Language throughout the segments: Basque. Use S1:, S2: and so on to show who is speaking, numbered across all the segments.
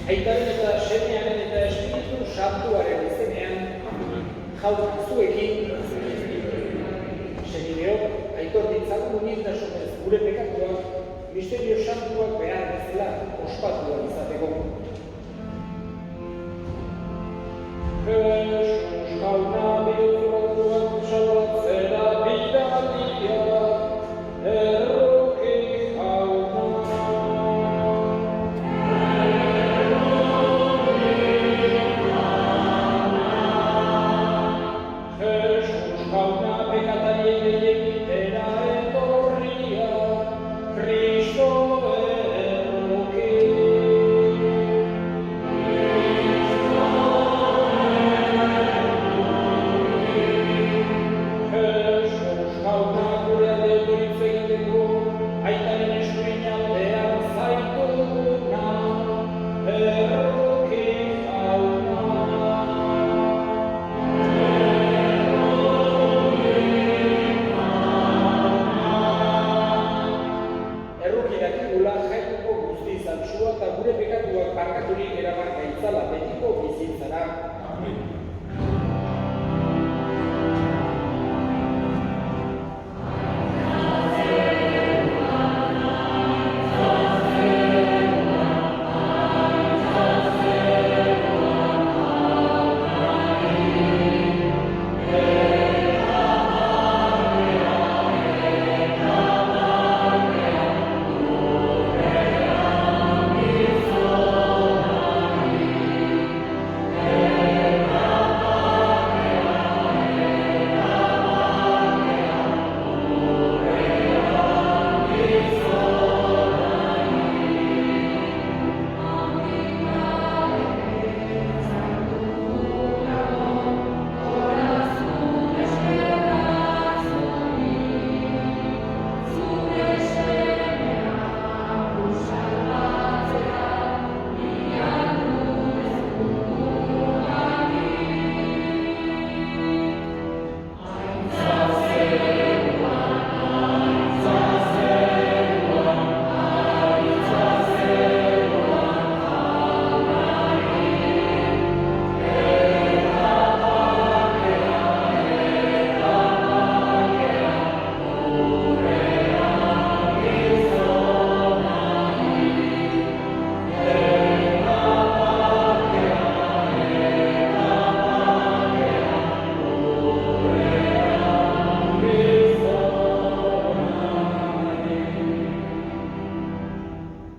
S1: Aitaren eta Semearen eta Espiritu Santuaren izenean, jaun zuekin, senideok, aitor ditzagun humiltasunez gure pekatuak, misterio santuak behar bezala ospatu izateko. Jesus jauna bihurtuak salbatzera bidalia, erroki jauna. Jesus jauna pekatarien egitera etorria, Cristo erroki. Eta gure pekatuak barkaturik eraman gaitzala betiko bizitzara. Amen.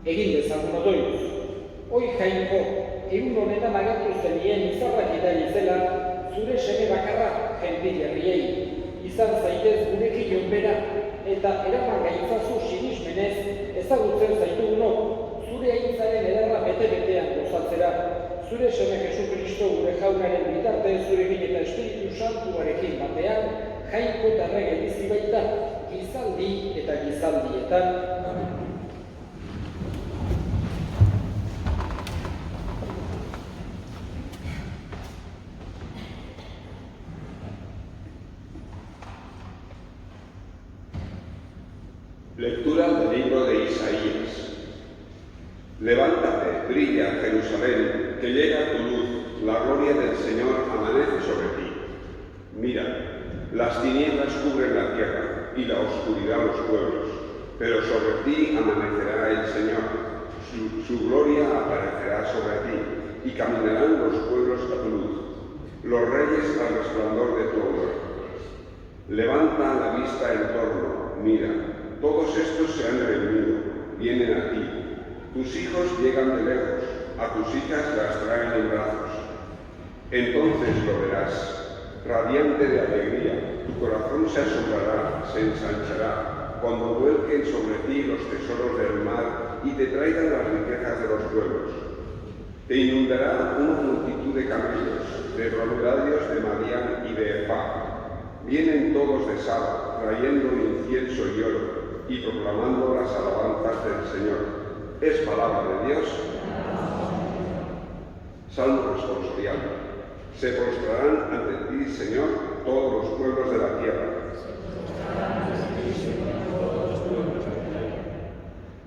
S1: Egin dezagun otoituz. Hoi jainko, egun honetan agertu zenien izarrak idari zela, zure seme bakarra jentil herriei. Izan zaitez gurekin jonbera, eta eraman gaitzazu sinismenez ezagutzen zaitugunok, zure aintzaren ederra bete-betean gozatzera. Zure seme Jesu Kristo gure jaunaren bitarte zurekin eta Espiritu Santuarekin batean, jainko eta errege bizi baita, gizaldi eta gizaldietan.
S2: Lectura del libro de Isaías. Levántate, brilla, Jerusalén, que llega tu luz, la gloria del Señor amanece sobre ti. Mira, las tinieblas cubren la tierra y la oscuridad los pueblos, pero sobre ti amanecerá el Señor, su gloria aparecerá sobre ti, y caminarán los pueblos a tu luz, los reyes al resplandor de tu aurora. Levanta la vista en torno, mira, todos estos se han reunido, vienen a ti. Tus hijos llegan de lejos, a tus hijas las traen en brazos. Entonces lo verás, radiante de alegría, tu corazón se asombrará, se ensanchará, cuando vuelquen sobre ti los tesoros del mar y te traigan las riquezas de los pueblos. Te inundará una multitud de camellos, de dromedarios de Madián y de Efá. Vienen todos de Saba, trayendo incienso y oro, y proclamando las alabanzas del Señor. Es palabra de Dios. Salmo responsorial. Se postrarán ante ti, Señor, todos los pueblos de la tierra.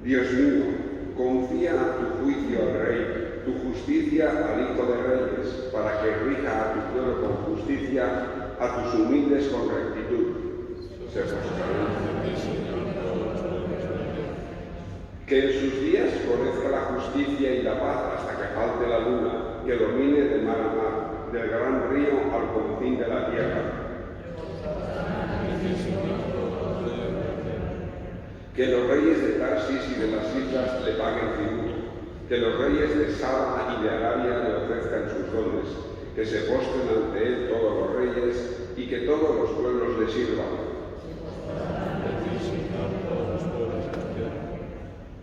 S2: Dios mío, confía tu juicio al Rey, tu justicia al Hijo de Reyes, para que rija a tu pueblo con justicia, a tus humildes con rectitud. Se postrarán. Que en sus días florezca la justicia y la paz hasta que falte la luna, que domine de mar a mar, del gran río al confín de la tierra. Que los reyes de Tarsis y de las islas le paguen tributo, que los reyes de Saba y de Arabia le ofrezcan sus dones, que se postren ante él todos los reyes y que todos los pueblos le sirvan.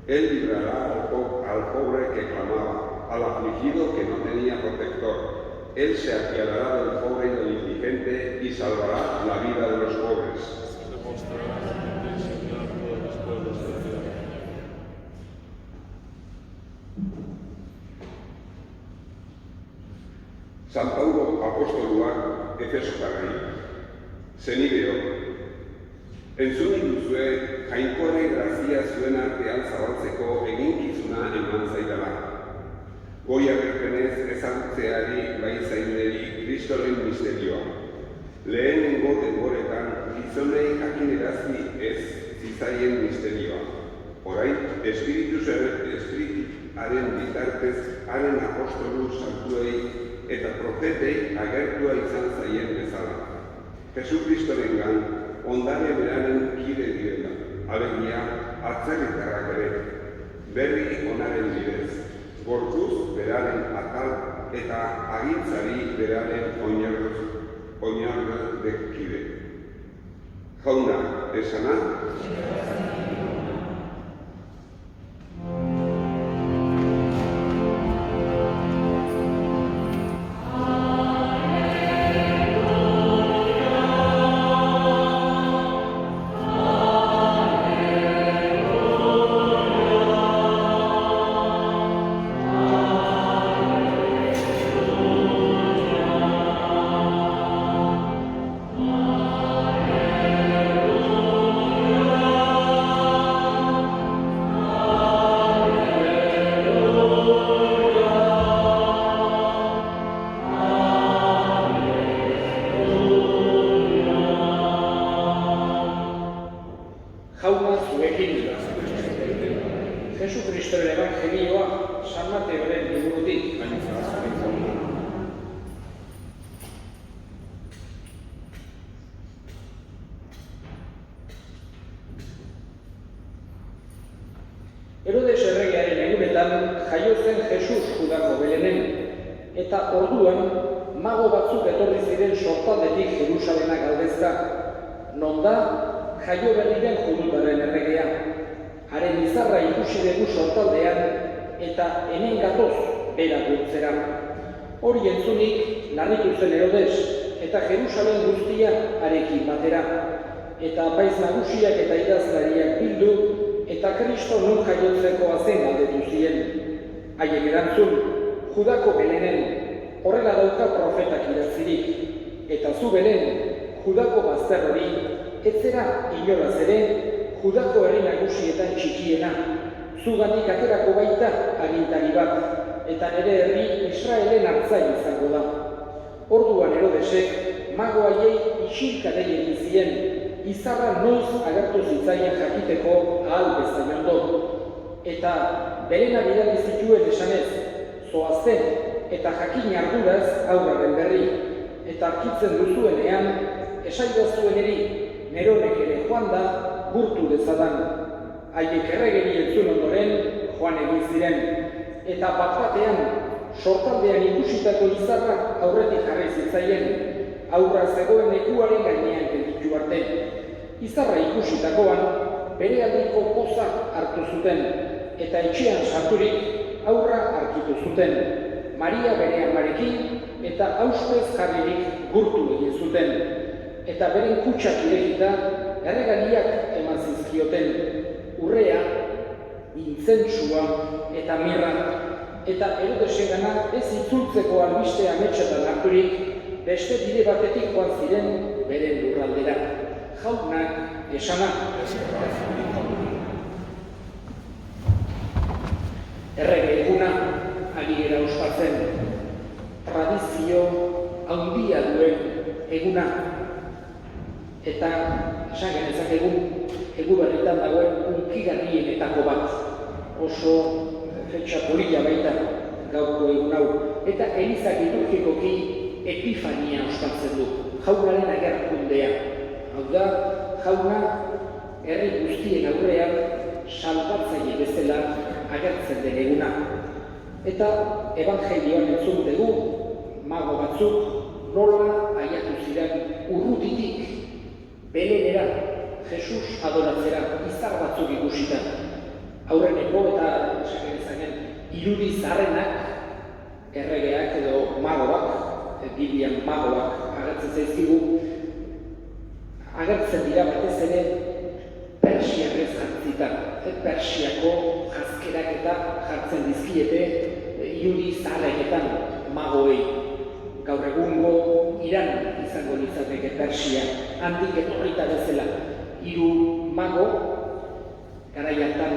S2: Él librará al pobre que clamaba, al afligido que no tenía protector. Él se apiadará del pobre y del indigente y salvará la vida de los pobres. San Paulo apostoluak Efesotarrei, zenideok, entzun duzue jainkoaren grazia zuen artean zabaltzeko eginkizuna eman zaidala. Goi agerpenez ezagutzeari bai zaineri Kristoren misterioa. Lehenengo denboretan gizonei jakinerazi ez zitzaien misterioa. Orain, Espirituaren bitartez haren apostolu santuei eta profetei agertua izan zaien bezala. Jesukristorengan ondare beraren kide direla, alegia atzerritarrak ere, berri onaren bidez, gorpuz beraren atal eta agintzari beraren oinarrekide. Jauna, esana?
S1: Jesukristoren evangelioa San Mateoren liburutik. Herodes erregearen egunetan jaio zen Jesus Judako Belenen, eta orduan mago batzuk etorri ziren sortaldetik Jerusalena galdezka, non da jaio berri den judutaren erregea. Haren izarra ikusi dugu sortaldean eta hemen gatoz bera gurtzera. Hori entzunik larritu zen Herodes eta Jerusalen guztia harekin batera. Eta apaiz nagusiak eta idazlariak bildu eta Kristo non jaiotzeko zen galdetu zien. Haiek erantzun, Judako Belenen, horrela dauka profetak idatzirik. Eta zu Belen, Judako bazter hori, ez zera inolaz ere, Judako herri nagusietan txikiena, zugatik aterako baita agintari bat, eta nire herri Israelen hartzaile izango da. Orduan Herodesek mago haiei isilka dei egin zien, izarra noiz agertu zitzaien jakiteko ahal bezain ondo. Eta berena bidali zituen esanez, zoazten eta jakin arduraz aurraren berri, eta arkitzen duzuenean, esaidazueneri, Neronek ere joan da, gurtu dezadan. Haiek erregeri entzun ondoren joan egin ziren, eta bat-batean sortaldean ikusitako izarra aurretik jarri zitzaien, aurra zegoen lekuaren gainean gelditu arte. Izarra ikusitakoan bere aldiko poza hartu zuten, eta etxean sarturik aurra arkitu zuten. Maria bere amarekin eta auspez jarririk gurtu egin zuten, eta beren kutsak irekita erregaliak eman zizkioten, urrea, intzentsua eta mirra, eta Herodesengana ez itzultzeko albiste ametsetan harturik, beste bide batetik joan ziren beren lurraldera. Jaunak esana. Errege eguna, ari gera ospatzen. inportantzio handia duen eguna. Eta esan genezakegu egu berritan dagoen hunkigarrienetako bat. Oso fetxa polilla baita gaurko egun hau. Eta elizak liturgikoki Epifania ospatzen du, jaunaren agerkundea. Hau da, jauna herri guztien aurrean salbatzaile bezala agertzen den eguna. Eta evangelioan entzun dugu, mago batzuk nola aiatu ziren urrutitik Belenera, Jesus adoratzera, izar batzuk ikusita. Aurreneko eta esakerezagen irudi zaharrenak, erregeak edo magoak, Biblian magoak agertzen zaizkigu, agertzen dira batez ere Persiarrez jantzita. Persiako jazkerak eta jartzen dizkiete irudi zaharrenetan magoei. Gaur egungo Iran izango litzateke Persia, handik etorrita bezala. Hiru mago, garai hartan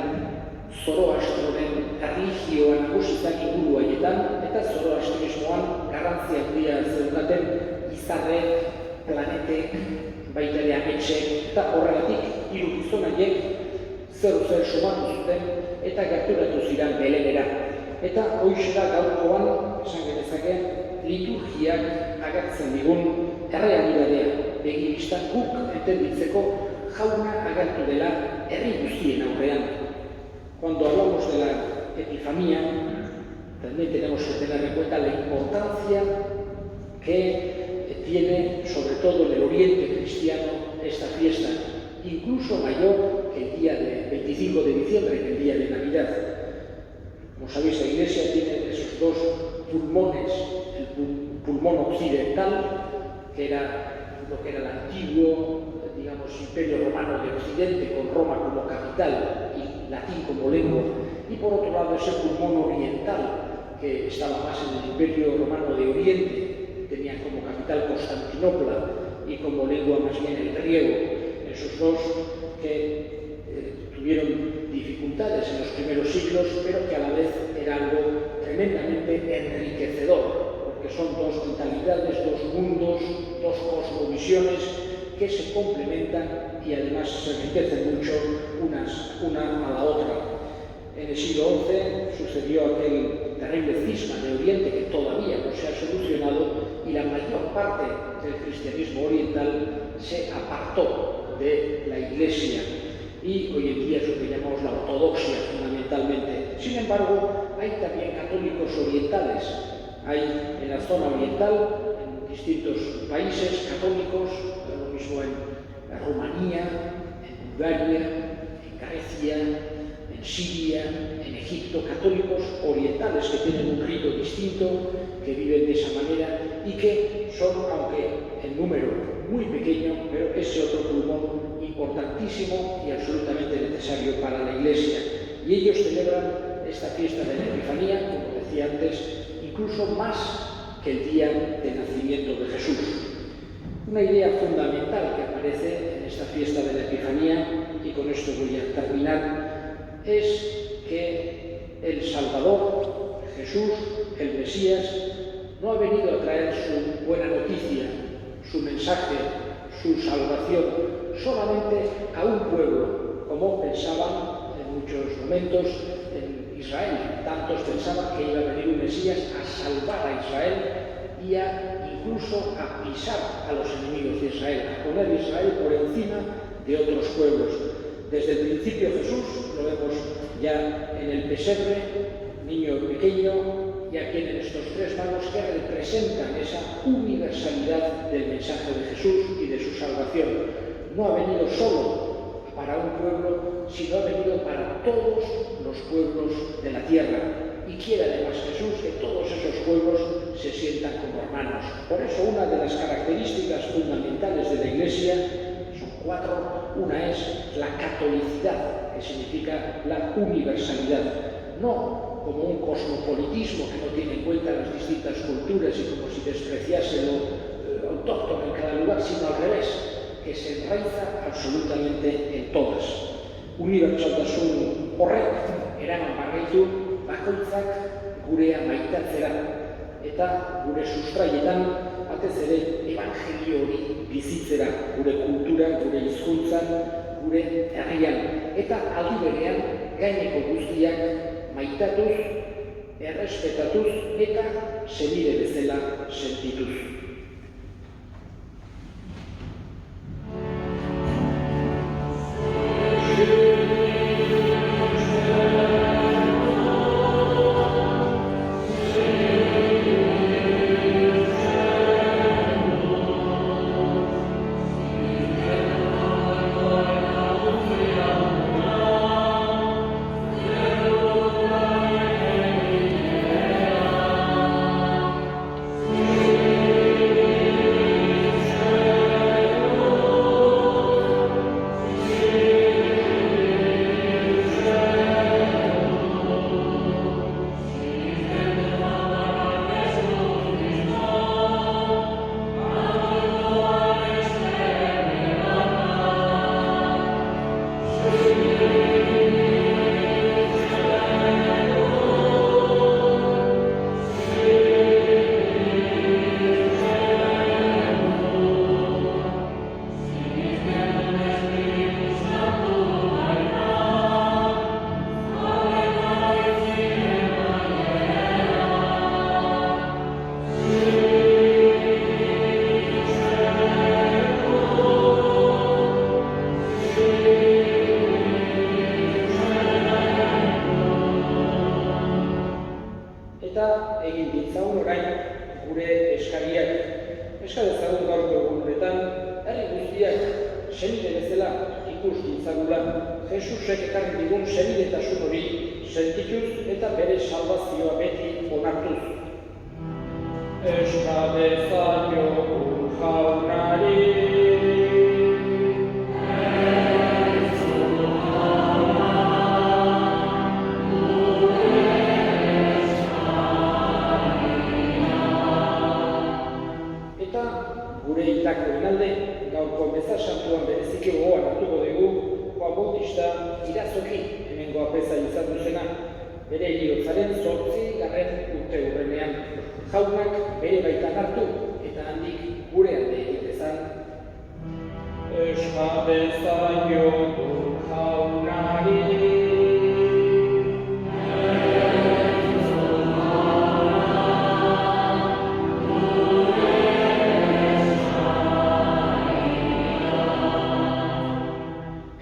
S1: Zoroastroren erlijioa nagusitzak inguru haietan, eta zoroastrismoan garrantzia handia zeukaten izarrek, planetek, baita ere ametsek, eta horregatik hiru gizon haiek zer sumatu zuten eta gerturatu ziren Belenera. Eta hoixe da gaurkoan, esan genezake, liturgiak agertzen digun errealitatea, begi bistan guk entenditzeko jauna agertu dela herri guztien aurrean. Cuando hablamos de la Epifanía, también tenemos que tener en cuenta la importancia que tiene, sobre todo en el oriente cristiano, esta fiesta, incluso mayor que el día del 25 de diciembre, que el día de Navidad. Como sabéis, la Iglesia tiene esos dos pulmones, el pulmón occidental, que era lo que era el antiguo, digamos, Imperio Romano de Occidente, con Roma como capital y latín como lengua, y por otro lado ese pulmón oriental, que estaba más en el Imperio Romano de Oriente, tenía como capital Constantinopla y como lengua más bien el griego. Esos dos que tuvieron dificultades en los primeros siglos, pero que a la vez era algo tremendamente enriquecedor, porque son dos mentalidades, dos mundos, dos cosmovisiones que se complementan y además se enriquecen mucho una a la otra. En el siglo XI sucedió aquel terrible cisma de Oriente que todavía no se ha solucionado, y la mayor parte del cristianismo oriental se apartó de la Iglesia, y hoy en día es lo que llamamos la ortodoxia fundamentalmente. Sin embargo, hay también católicos orientales. Hay en la zona oriental, en distintos países católicos, lo mismo en Rumanía, en Bulgaria, en Grecia, en Siria, en Egipto, católicos orientales que tienen un rito distinto, que viven de esa manera y que son, aunque en número muy pequeño, pero ese otro pulmón importantísimo y absolutamente necesario para la Iglesia. Y ellos celebran esta fiesta de la Epifanía, como decía antes, incluso más que el día de nacimiento de Jesús. Una idea fundamental que aparece en esta fiesta de la Epifanía, y con esto voy a terminar, es que el Salvador, Jesús, el Mesías, no ha venido a traer su buena noticia, su mensaje, su salvación, solamente a un pueblo, como pensaban en muchos momentos en Israel. Tantos pensaban que iba a venir un Mesías a salvar a Israel y incluso a pisar a los enemigos de Israel, a poner a Israel por encima de otros pueblos. Desde el principio Jesús, lo vemos ya en el pesebre, niño pequeño, y aquí en estos tres magos que representan esa universalidad del mensaje de Jesús y de su salvación. No ha venido solo para un pueblo, sino ha venido para todos los pueblos de la tierra. Y quiere además Jesús que todos esos pueblos se sientan como hermanos. Por eso una de las características fundamentales de la Iglesia son cuatro. Una es la catolicidad, que significa la universalidad. No como un cosmopolitismo que no tiene en cuenta las distintas culturas y como si despreciase lo autóctono en cada lugar, sino al revés, que se enraiza absolutamente en todas. Unibertsaltasun horrek eraman bargaitu bakoitzak gurea maitatzera. eta gure sustraietan batez ere evangelio hori bizitzera, gure kultura, gure hizkuntzan, gure herrian, eta aldi berean gaineko guztiak maitatuz, errespetatuz eta senide bezala sentituz. Egin ditzagun orain gure eskariak. Eska dezagun gaurko egun honetan, herri guztiak senide bezala ikus ditzagula, Jesusek ekarri digun senidetasun hori sentituz eta bere salbazioa beti onartuz. Eska dezagun jaunari. Gure itakoen alde, gaurko meza santuan bereziki gogoan hartuko dugu, Juan Bautista irazoki hemengo apeza izan zena, bere heriotzaren 8. urte hurrenean. Jaunak bere baitan hartu eta handik gure alde egitezan. Eska dezagun jaunari.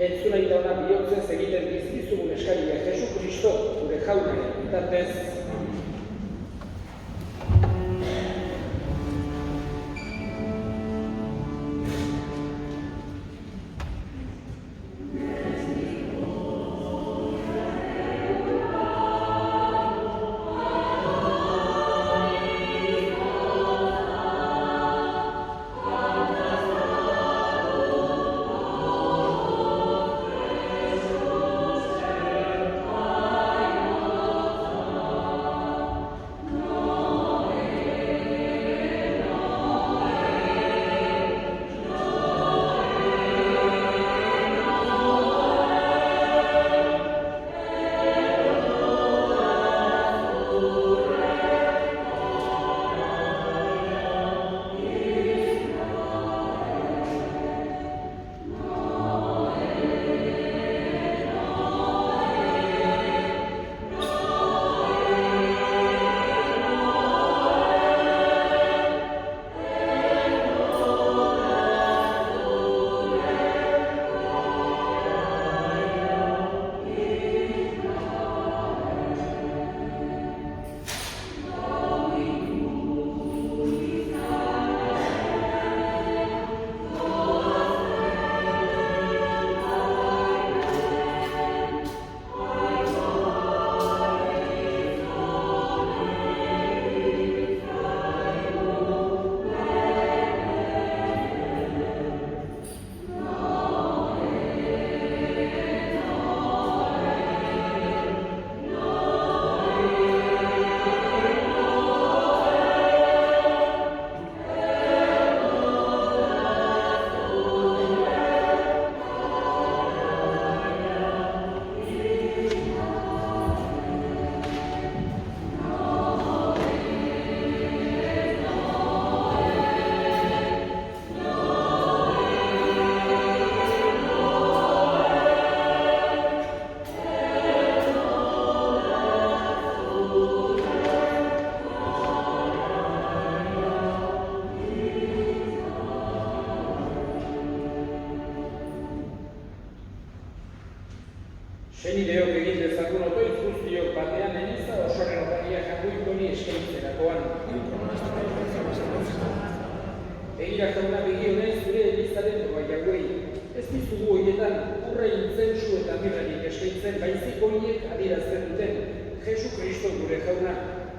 S1: Entzuna eta ona bihotzez egiten dizkizugun eskaria Jesu Kristo, gure jaunaren bitartez. Senideok egin dezagun otoitz guztiok batean eliza osoren oparia jangoiko honi eskaintzerakoan. Begira jauna begi honez zure elizaren doa jauei. Ez dizugu horietan urre intzensu eta mirrarik eskaintzen baizik horiek adierazten duten. Jesu Kristo gure jauna,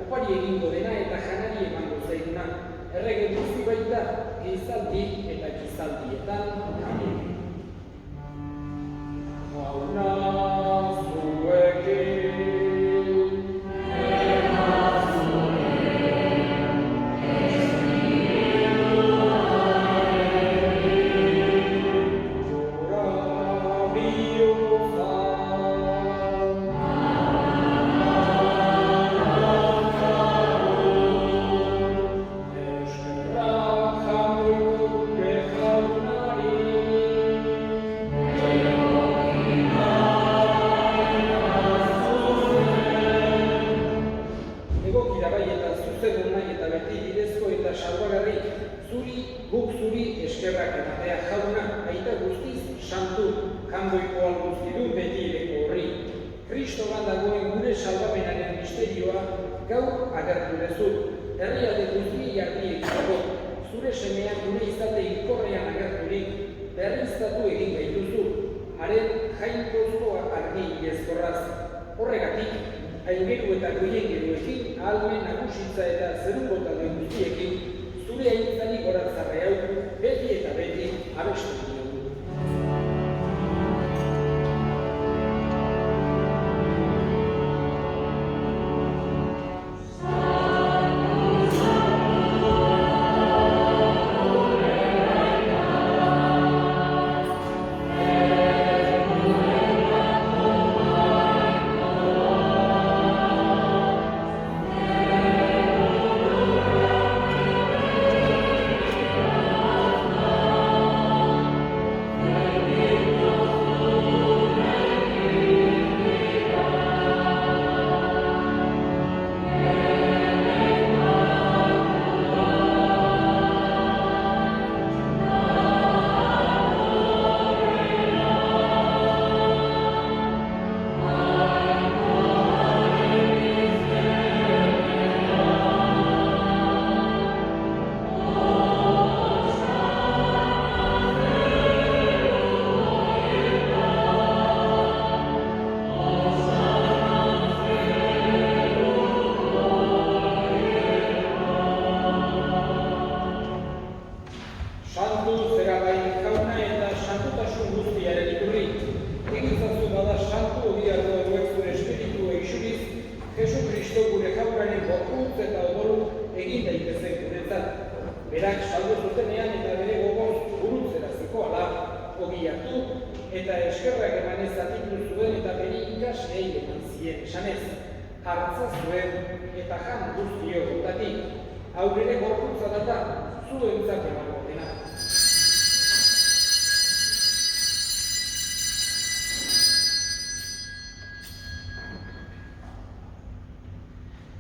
S1: opari egingo dena eta janari emango zaiguna. Errege guzti baita, gizaldi eta gizaldietan. Amen. Jauna zuekin.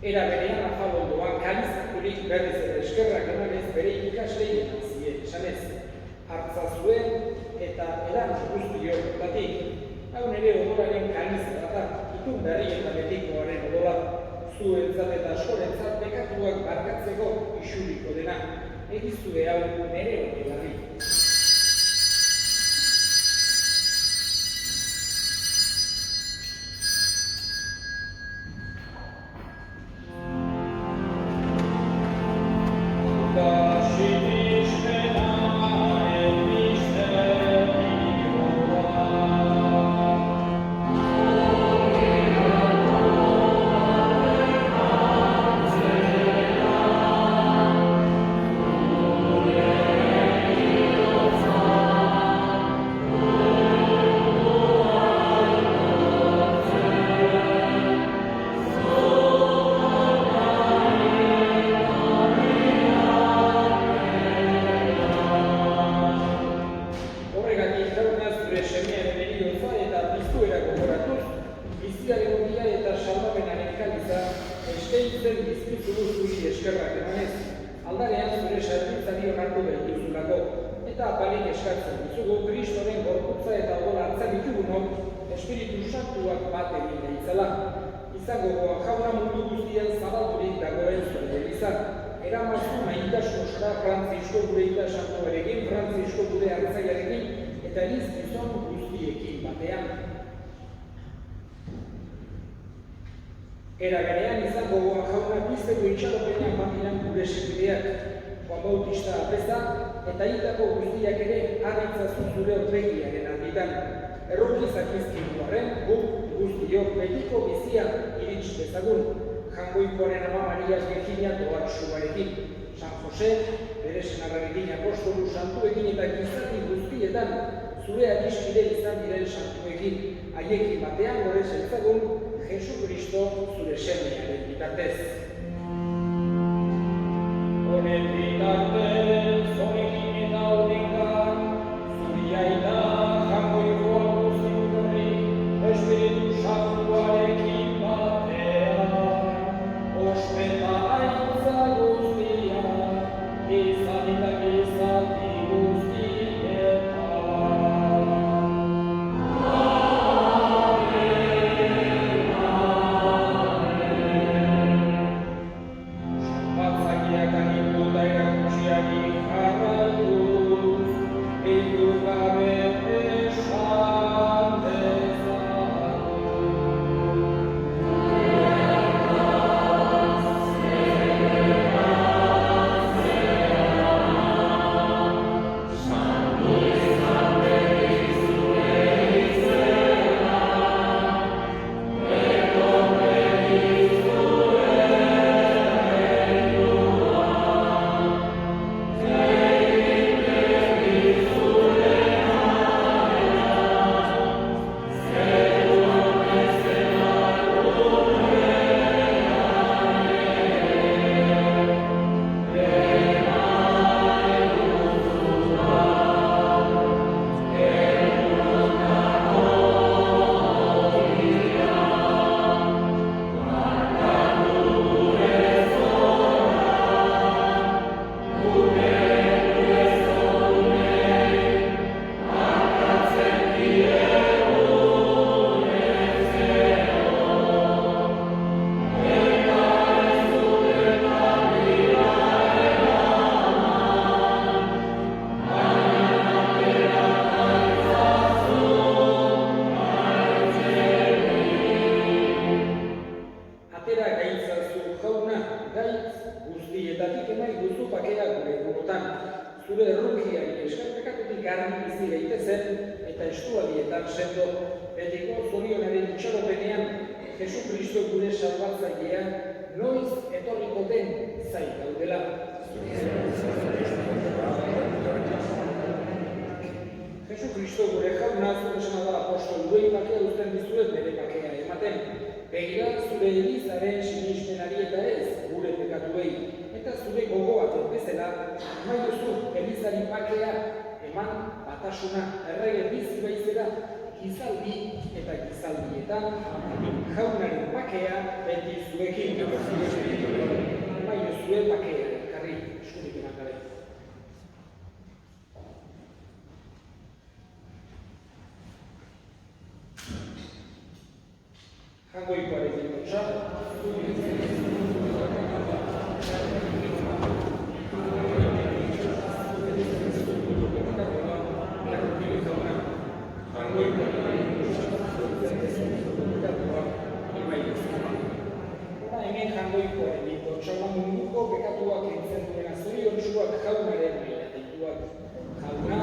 S1: Era berean afalondoan kalizakurik berriz eta eskerrak emanez bere ikaslei eman zien esanez. Hartza zuen eta eran guztiok. Hau nire odolaren kalizera da, itun berri eta betikoaren odola. Zuentzat eta askorentzat bekatuak barkatzeko isuriko dena. Egizue hau nire odolarri. Espiritu Santuak bat egin deitzala. Izango goa jauna mundu guztian zabaldurik dagoen zure eliza. Eramazu maitasun osora Frantzisko gure ita santuarekin, Frantzisko gure hartzaiarekin, eta eliz gizon guztiekin batean. Era berean izango goa jauna bizteko itxaropenean batinan gure segideak. Juan Bautista apeza, eta hildako guztiak ere arritzazu zure orbegiaren alditan. Erronkizak izkinduaren, guk guztiok betiko bizia irits dezagun. Jangoikoaren ama Maria Virginia Doatsuarekin. San Jose, bere senarrarekin apostolu santuekin eta gizati guztietan zure adiskide izan diren santuekin. Haiekin batean gore zeltzagun, Jesu Kristo zure semearen bitartez. Honen bitartez, honekin eta honekan, zuria eta jangoikoa guztiurri, Espiritu Santuarekin batean, ospeta aintza guztia, izan eta gizaldi guztietan. Batzakiak agindu da erakutsiari jarraituz, eitu gabe esan dezagun. Zure errukiari eskarpekatutik garbi bizi daitezen eta estualdietan sendo, betiko zorionaren itxaropenean Jesu Kristo gure salbatzailea noiz etorriko den zai gaudela. Jesu Kristo gure jauna zure esan da apostoluei bakea uzten dizuet bere bakea ematen. Begira zure elizaren sinismenari eta ez gure pekatuei. Eta zure gogoaten bezala, nahi duzu elizari bakea eman batasuna errege bizi baizera gizaldi eta gizaldietan jaunaren bakea beti zuekin. Nahi duzue bakea karri eskurik eman gabe. Jangoikoarekin dutxa. Hemen jangoikoarekin dutxa munduko bekatuak entzen duena zoriontsuak jaunaren maila deituak. Jauna,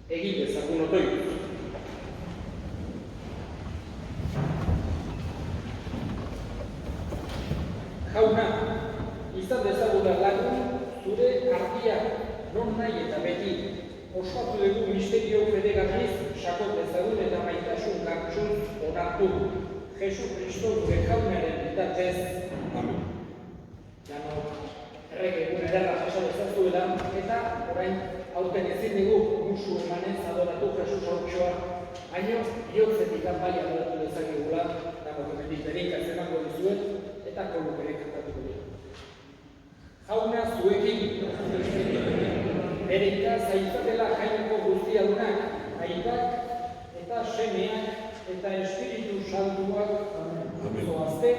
S1: Egin dezagun otoituz. Jauna, izan dezagula lagun zure argia non nahi eta beti. Ospatu dugu misterio fedegarriz, sakon dezagun eta maitasun gartxun onartu. Jesu Kristo gure jaunaren bitartez.
S2: Amen.
S1: Jano, errek egun ederra jaso dezazuela, eta orain aurten ezin dugu musu emanez adoratu Jesus hautsoa, baino bihotzetik bai adoratu dezakegula, eta gomendik bereikaz emango dizuet, eta koluk ere kantatuko dira. Jauna zuekin, bereikaz aizatela jainko guztiadunak, aitak eta semeak eta espiritu salduak zoazte,